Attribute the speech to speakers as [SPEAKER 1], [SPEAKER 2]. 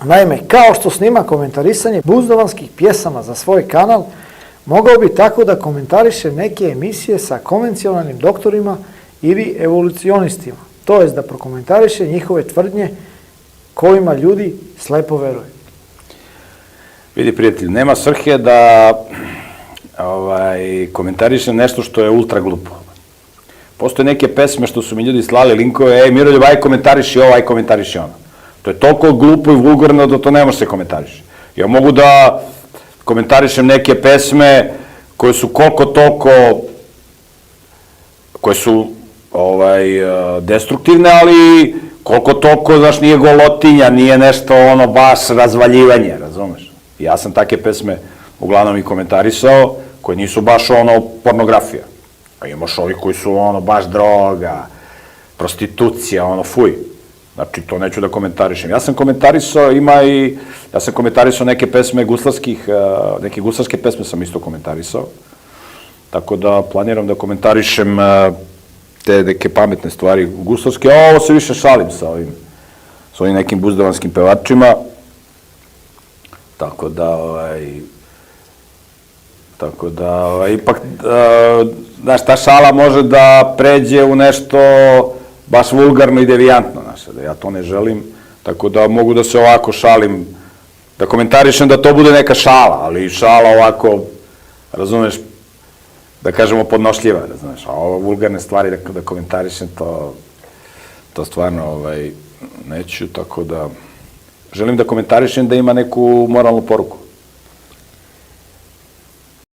[SPEAKER 1] Naime, kao što snima komentarisanje buzdovanskih pjesama za svoj kanal, mogao bi tako da komentariše neke emisije sa konvencionalnim doktorima ili evolucionistima, to jest da prokomentariše njihove tvrdnje kojima ljudi slepo veruju.
[SPEAKER 2] Vidi, prijatelj, nema svrhe da komentarišem nešto što je ultra glupo. Postoje neke pesme što su mi ljudi slali linkove, Miroljub, aj komentariši ovo, aj komentariši ono. To je toliko glupo i vulgarno da to ne može se komentariši. Ja mogu da komentarišem neke pesme koje su koliko toliko, koje su destruktivne, ali koliko toliko, znaš, nije golotinja, nije nešto ono baš razvaljivanje, razumeš? Ja sam take pesme uglavnom i komentarisao, koje nisu baš ono pornografija. A imaš ovi koji su ono baš droga, prostitucija, ono fuj. Znači, to neću da komentarišem. Ja sam komentarisao neke pesme guslarskih, neke guslarske pesme sam isto komentarisao. Tako da planiram da komentarišem te neke pametne stvari guslarske. A ovo se više šalim sa ovim nekim buzdavanskim pevačima. Tako da, ipak, znaš, ta šala može da pređe u nešto baš vulgarno i devijantno, znaš, da ja to ne želim, tako da mogu da se ovako šalim, da komentarišem da to bude neka šala, ali šala ovako, razumeš, da kažemo podnošljiva, razumeš, a ove vulgarne stvari da komentarišem, to stvarno neću, tako da želim da komentarišem da ima neku moralnu poruku.